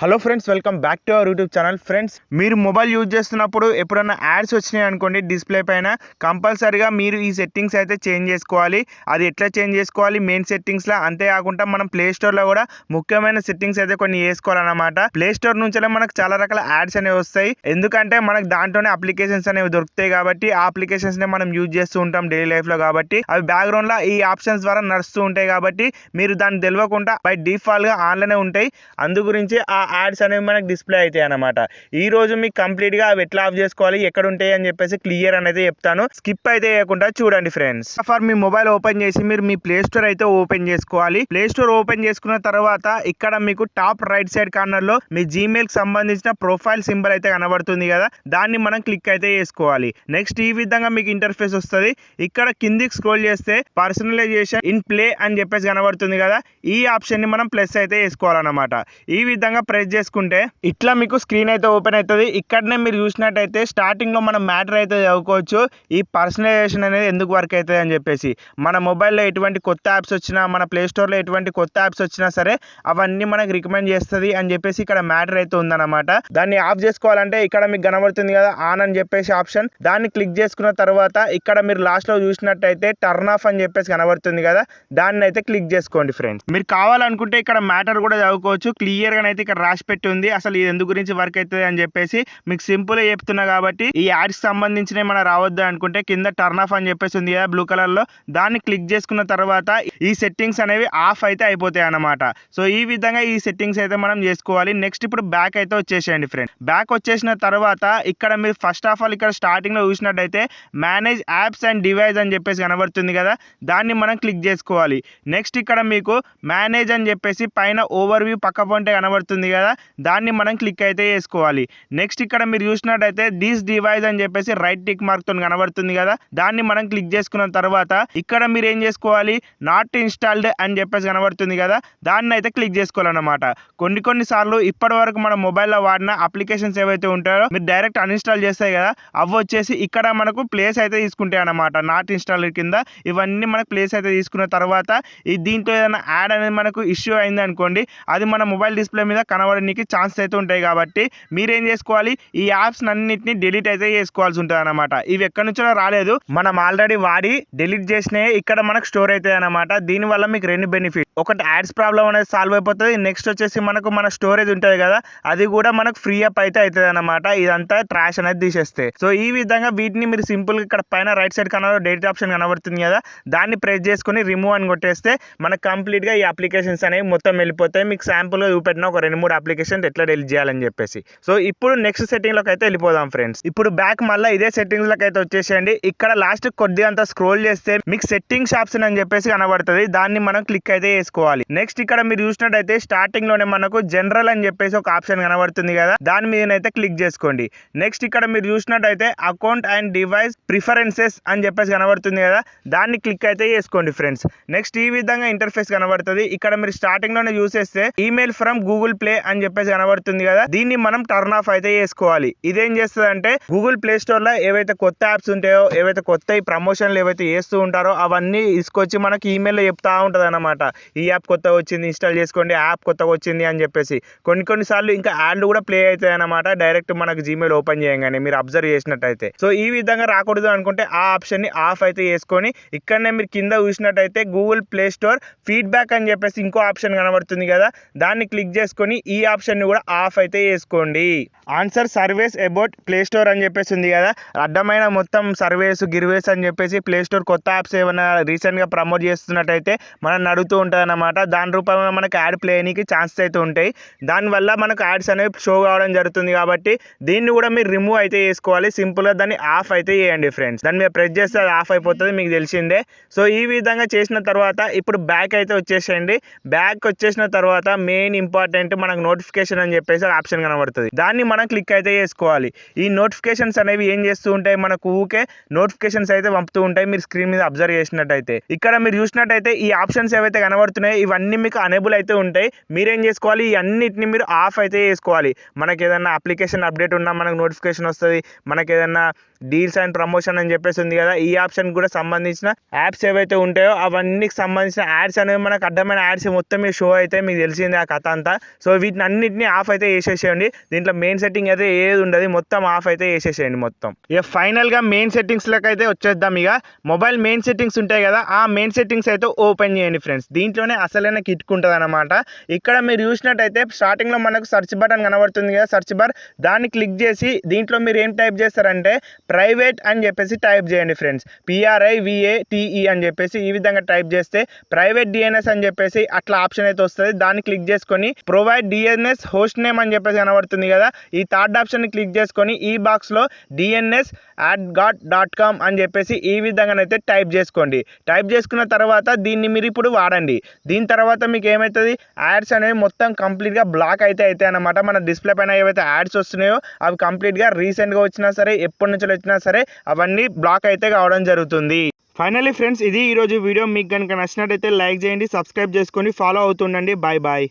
Hello friends, welcome back to our YouTube channel. Friends, మీరు mobile use చేస్తున్నప్పుడు ఎప్పుడన్నా ads వచ్చినాయి అనుకోండి డిస్ప్లే పైన, కంపల్సరీగా మీరు ఈ సెట్టింగ్స్ అయితే చేంజ్ చేసుకోవాలి. అది ఎట్లా చేంజ్ చేసుకోవాలి? మెయిన్ సెట్టింగ్స్లో, అంతేకాకుండా మనం ప్లే స్టోర్లో కూడా ముఖ్యమైన సెట్టింగ్స్ అయితే కొన్ని వేసుకోవాలన్నమాట. ప్లే స్టోర్ నుంచే మనకు చాలా రకాల యాడ్స్ అనేవి వస్తాయి. ఎందుకంటే మనకు దాంట్లోనే అప్లికేషన్స్ అనేవి దొరుకుతాయి కాబట్టి ఆ అప్లికేషన్స్ని మనం యూజ్ చేస్తూ ఉంటాం డైలీ లైఫ్లో. కాబట్టి అవి బ్యాక్గ్రౌండ్లో ఈ ఆప్షన్స్ ద్వారా నడుస్తూ ఉంటాయి కాబట్టి మీరు దాన్ని తెలియకుండా బై డిఫాల్ట్గా ఆన్లోనే ఉంటాయి. అందు గురించి ఆ యాడ్స్ అనేవి మనకు డిస్ప్లే అవుతాయి అన్నమాట. ఈ రోజు మీకు కంప్లీట్గా అవి ఎట్లా ఆఫ్ చేసుకోవాలి, ఎక్కడ ఉంటాయి అని చెప్పేసి క్లియర్ అనేది చెప్తాను. స్కిప్ అయితే చేయకుండా చూడండి friends. For me mobile open చేసి మీరు మీ ప్లే స్టోర్ అయితే ఓపెన్ చేసుకోవాలి. ప్లే స్టోర్ ఓపెన్ చేసుకున్న తర్వాత ఇక్కడ మీకు టాప్ రైట్ సైడ్ కార్నర్ లో మీ జీమెయిల్ కి సంబంధించిన ప్రొఫైల్ సింబల్ అయితే కనబడుతుంది కదా, దాన్ని మనం క్లిక్ అయితే చేసుకోవాలి. నెక్స్ట్ ఈ విధంగా మీకు ఇంటర్ఫేస్ వస్తుంది. ఇక్కడ కిందికి స్క్రోల్ చేస్తే పర్సనలైజేషన్ ఇన్ ప్లే అని చెప్పేసి కనబడుతుంది కదా, ఈ ఆప్షన్ ని మనం ప్లస్ అయితే వేసుకోవాలన్నమాట. ఈ విధంగా ప్రెస్ చేసుకుంటే ఇట్లా మీకు స్క్రీన్ అయితే ఓపెన్ అవుతుంది. ఇక్కడనే మీరు చూసినట్టయితే స్టార్టింగ్ లో మనం మ్యాటర్ అయితే చదువుకోవచ్చు, ఈ పర్సనలైజేషన్ అనేది ఎందుకు వర్క్ అవుతుంది అని చెప్పేసి. మన మొబైల్లో ఎటువంటి కొత్త యాప్స్ వచ్చినా, మన ప్లే స్టోర్లో ఎటువంటి కొత్త యాప్స్ వచ్చినా సరే అవన్నీ మనకు రికమెండ్ చేస్తుంది అని చెప్పేసి ఇక్కడ మ్యాటర్ అయితే ఉందన్నమాట. దాన్ని ఆఫ్ చేసుకోవాలంటే ఇక్కడ మీకు కనబడుతుంది కదా ఆన్ అని చెప్పేసి ఆప్షన్, దాన్ని క్లిక్ చేసుకున్న తర్వాత ఇక్కడ మీరు లాస్ట్ లో చూసినట్టయితే టర్న్ ఆఫ్ అని చెప్పేసి కనబడుతుంది కదా, దాన్ని అయితే క్లిక్ చేసుకోండి ఫ్రెండ్స్. మీరు కావాలనుకుంటే ఇక్కడ మ్యాటర్ కూడా చదువుకోవచ్చు. క్లియర్ గా అయితే ఇక్కడ రాసి పెట్టి ఉంది అసలు ఇది ఎందు గురించి వర్క్ అవుతుంది అని చెప్పేసి. మీకు సింపుల్ గా చెప్తున్నా కాబట్టి ఈ యాడ్స్ సంబంధించిన మనం రావద్దు అనుకుంటే కింద టర్న్ ఆఫ్ అని చెప్పేసి ఉంది కదా బ్లూ కలర్ లో, దాన్ని క్లిక్ చేసుకున్న తర్వాత ఈ సెట్టింగ్స్ అనేవి ఆఫ్ అయితే అయిపోతాయి అన్నమాట. సో ఈ విధంగా ఈ సెట్టింగ్స్ అయితే మనం చేసుకోవాలి. నెక్స్ట్ ఇప్పుడు బ్యాక్ అయితే వచ్చేసేయండి ఫ్రెండ్స్. బ్యాక్ వచ్చేసిన తర్వాత ఇక్కడ మీరు ఫస్ట్ ఆఫ్ ఆల్ ఇక్కడ స్టార్టింగ్ లో చూసినట్టయితే మేనేజ్ యాప్స్ అండ్ డివైస్ అని చెప్పేసి కనబడుతుంది కదా, దాన్ని మనం క్లిక్ చేసుకోవాలి. నెక్స్ట్ ఇక్కడ మీకు మేనేజ్ అని చెప్పేసి పైన ఓవర్ వ్యూ పక్క పొంటే కనబడుతుంది కదా, దాన్ని మనం క్లిక్ అయితే చేసుకోవాలి. నెక్స్ట్ ఇక్కడ మీరు చూసినట్టయితే దిస్ డివైస్ అని చెప్పేసి రైట్ టిక్ మార్క్ తో కనబడుతుంది కదా, దాన్ని మనం క్లిక్ చేసుకున్న తర్వాత ఇక్కడ మీరు ఏం చేసుకోవాలి, నాట్ ఇన్స్టాల్డ్ అని చెప్పేసి కనబడుతుంది కదా, దాన్ని అయితే క్లిక్ చేసుకోవాలన్నమాట. కొన్ని సార్లు ఇప్పటి వరకు మన మొబైల్లో వాడిన అప్లికేషన్స్ ఏవైతే ఉంటాయో మీరు డైరెక్ట్ అన్ఇన్స్టాల్ చేస్తాయి కదా, అవి వచ్చేసి ఇక్కడ మనకు ప్లేస్ అయితే తీసుకుంటాయి అన్నమాట. నాట్ ఇన్స్టాల్ కింద ఇవన్నీ మనకు ప్లేస్ అయితే తీసుకున్న తర్వాత దీంట్లో ఏదైనా యాడ్ అనేది మనకు ఇష్యూ అయింది అనుకోండి, అది మన మొబైల్ డిస్ప్లే మీద కనబడడానికి ఛాన్స్ అయితే ఉంటాయి. కాబట్టి మీరేం చేసుకోవాలి, ఈ యాప్స్ అన్నింటినీ డిలీట్ అయితే చేసుకోవాల్సి ఉంటుంది అనమాట. ఇవి ఎక్కడి నుంచో రాలేదు, మనం ఆల్రెడీ వాడి డిలీట్ చేసినవి ఇక్కడ మనకు స్టోర్ అవుతాయి అనమాట. దీనివల్ల మీకు రెండు బెనిఫిట్, ఒకటి యాడ్స్ ప్రాబ్లం అనేది సాల్వ్ అయిపోతుంది. నెక్స్ట్ వచ్చేసి మనకు మన స్టోరేజ్ ఉంటుంది కదా, అది కూడా మనకు ఫ్రీ అప్ అయితే అవుతుంది అనమాట. ఇదంతా ట్రాష్ అనేది తీసేస్తే. సో ఈ విధంగా వీటిని మీరు సింపుల్ ఇక్కడ పైన రైట్ సైడ్ కనబడే డేట్ ఆప్షన్ కనబడుతుంది కదా, దాన్ని ప్రెస్ చేసుకుని రిమూవ్ అని కొట్టేస్తే మనకు కంప్లీట్ గా ఈ అప్లికేషన్స్ అనేవి మొత్తం వెళ్ళిపోతాయి. మీకు శాంపుల్ గా చూపెట్టిన ఒక 2-3 అప్లికేషన్ ఎట్లా డిలీట్ చేయాలని చెప్పేసి. సో ఇప్పుడు నెక్స్ట్ సెట్టింగ్ లోకి అయితే వెళ్ళిపోదాం ఫ్రెండ్స్. ఇప్పుడు బ్యాక్ మళ్ళీ ఇదే సెట్టింగ్స్ లోకి అయితే వచ్చేసేయండి. ఇక్కడ లాస్ట్ కొద్దిగా అంతా స్క్రోల్ చేస్తే మీకు సెట్టింగ్స్ ఆప్షన్ అని చెప్పేసి కనబడుతుంది, దాన్ని మనం క్లిక్ అయితే చేసుకోవాలి. నెక్స్ట్ ఇక్కడ మీరు చూసినట్టయితే స్టార్టింగ్ లోనే మనకు జనరల్ అని చెప్పేసి ఒక ఆప్షన్ కనబడుతుంది కదా, దాని మీదనైతే క్లిక్ చేసుకోండి. నెక్స్ట్ ఇక్కడ మీరు చూసినట్టయితే అకౌంట్ అండ్ డివైస్ ప్రిఫరెన్సెస్ అని చెప్పేసి కనబడుతుంది కదా, దాన్ని క్లిక్ అయితే చేసుకోండి ఫ్రెండ్స్. నెక్స్ట్ ఈ విధంగా ఇంటర్ఫేస్ కనబడుతుంది. ఇక్కడ మీరు స్టార్టింగ్ లోనే చూసేస్తే ఈమెయిల్ ఫ్రమ్ గూగుల్ ప్లే అని చెప్పేసి కనబడుతుంది కదా, దీన్ని మనం టర్న్ ఆఫ్ అయితే చేసుకోవాలి. ఇదేం చేస్తుంది అంటే గూగుల్ ప్లే స్టోర్ లో ఏవైతే కొత్త యాప్స్ ఉంటాయో, ఏవైతే కొత్త ప్రమోషన్లు ఏవైతే చేస్తూ ఉంటారో అవన్నీ తీసుకొచ్చి మనకి ఈమెయిల్ లో చెప్తా ఉంటది అనమాట. ఈ యాప్ కొత్తగా వచ్చింది, ఇన్స్టాల్ చేసుకోండి, యాప్ కొత్తగా వచ్చింది అని చెప్పేసి. కొన్ని సార్లు ఇంకా యాడ్లు కూడా ప్లే అవుతాయి అనమాట డైరెక్ట్ మనకు జీమెయిల్ ఓపెన్ చేయగానే, మీరు అబ్జర్వ్ చేసినట్టయితే. సో ఈ విధంగా రాకూడదు అనుకుంటే ఆ ఆప్షన్ ని ఆఫ్ అయితే చేసుకొని ఇక్కడనే మీరు కింద చూసినట్టయితే గూగుల్ ప్లే స్టోర్ ఫీడ్బ్యాక్ అని చెప్పేసి ఇంకో ఆప్షన్ కనబడుతుంది కదా, దాన్ని క్లిక్ చేసుకొని ఈ ఆప్షన్ ని కూడా ఆఫ్ అయితే చేసుకోండి. Answer surveys about play store అని చెప్పేసి ఉంది కదా, అడ్డమైన మొత్తం సర్వేస్ గిర్వేస్ అని చెప్పేసి ప్లే స్టోర్ కొత్త యాప్స్ ఏమైనా రీసెంట్ గా ప్రమోట్ చేస్తున్నట్టయితే మనం అడుగుతూ ఉంటుంది అనమాట. దాని రూపంలో మనకు యాడ్ ప్లే అయ్యడానికి ఛాన్సెస్ అయితే ఉంటాయి. దానివల్ల మనకు యాడ్స్ అనేవి షో కావడం జరుగుతుంది. కాబట్టి దీన్ని కూడా మీరు రిమూవ్ అయితే చేసుకోవాలి. సింపుల్ గా దాన్ని ఆఫ్ అయితే చేయండి ఫ్రెండ్స్. దాన్ని మీరు ప్రెస్ చేస్తే అది ఆఫ్ అయిపోతుంది, మీకు తెలిసిందే. సో ఈ విధంగా చేసిన తర్వాత ఇప్పుడు బ్యాక్ అయితే వచ్చేసేయండి. బ్యాక్ వచ్చేసిన తర్వాత మెయిన్ ఇంపార్టెంట్ మనకు నోటిఫికేషన్ అని చెప్పేసి ఆప్షన్ కనబడుతుంది, దాన్ని మనం క్లిక్ అయితే చేసుకోవాలి. ఈ నోటిఫికేషన్స్ అనేవి ఏం చేస్తూ ఉంటాయి, మనకు ఊకే నోటిఫికేషన్స్ అయితే పంపుతూ ఉంటాయి. మీరు స్క్రీన్ మీద అబ్జర్వ్ చేసినట్టయితే ఇక్కడ మీరు చూసినట్టయితే ఈ ఆప్షన్స్ ఏవైతే కనబడుతున్నాయో ఇవన్నీ మీకు అనేబుల్ అయితే ఉంటాయి. మీరేం చేసుకోవాలి, ఈ అన్నిటిని మీరు ఆఫ్ అయితే చేసుకోవాలి. మనకి ఏదైనా అప్లికేషన్ అప్డేట్ ఉన్నా మనకు నోటిఫికేషన్ వస్తుంది. మనకి ఏదైనా డీల్స్ అండ్ ప్రమోషన్ అని చెప్పేసి ఉంది కదా, ఈ ఆప్షన్ కూడా సంబంధించిన యాప్స్ ఏవైతే ఉంటాయో అవన్నీ సంబంధించిన యాడ్స్ అనేవి మనకు అడ్డమైన యాడ్స్ మొత్తం షో అయితే మీకు తెలిసిందే ఆ కథ అంతా. సో వీటిని అన్నిటిని ఆఫ్ అయితే చేసేసేయండి. దీంట్లో మెయిన్ సెట్టింగ్ అయితే ఏది ఉండదు, మొత్తం ఆఫ్ అయితే చేసేసేయండి మొత్తం. ఇక ఫైనల్గా మెయిన్ సెట్టింగ్స్లోకి అయితే వచ్చేద్దాం. ఇక మొబైల్ మెయిన్ సెట్టింగ్స్ ఉంటాయి కదా, ఆ మెయిన్ సెట్టింగ్స్ అయితే ఓపెన్ చేయండి ఫ్రెండ్స్. దీంట్లోనే అసలైన కిట్ ఉంటుంది అనమాట. ఇక్కడ మీరు చూసినట్టయితే స్టార్టింగ్లో మనకు సెర్చ్ బటన్ కనబడుతుంది కదా, సెర్చ్ బార్, దాన్ని క్లిక్ చేసి దీంట్లో మీరు ఏం టైప్ చేస్తారంటే ప్రైవేట్ అని చెప్పేసి టైప్ చేయండి ఫ్రెండ్స్. PRIVATE అని చెప్పేసి ఈ విధంగా టైప్ చేస్తే ప్రైవేట్ DNS అని చెప్పేసి అట్లా ఆప్షన్ అయితే వస్తుంది. దాన్ని క్లిక్ చేసుకొని ప్రొవైడ్ DNS హోస్ట్ నేమ్ అని చెప్పేసి కనబడుతుంది కదా, ఈ థర్డ్ ఆప్షన్ ని క్లిక్ చేసుకొని ఈ బాక్స్ లో DNS@got.com అని చెప్పేసి ఈ విధంగానైతే టైప్ చేసుకోండి. టైప్ చేసుకున్న తర్వాత దీన్ని మీరు ఇప్పుడు వాడండి. దీని తర్వాత మీకు ఏమవుతుంది, యాడ్స్ అనేవి మొత్తం కంప్లీట్ గా బ్లాక్ అయితే అన్నమాట. మన డిస్ప్లే పైన ఏవైతే యాడ్స్ వస్తున్నాయో అవి కంప్లీట్ గా రీసెంట్ గా వచ్చినా సరే, ఎప్పటి నుంచి వచ్చినా సరే అవన్నీ బ్లాక్ అయితే కావడం జరుగుతుంది. ఫైనల్లీ ఫ్రెండ్స్, ఇది ఈరోజు వీడియో. మీకు కనుక నచ్చినట్టయితే లైక్ చేయండి, సబ్స్క్రైబ్ చేసుకొని ఫాలో అవుతుండండి. Bye bye.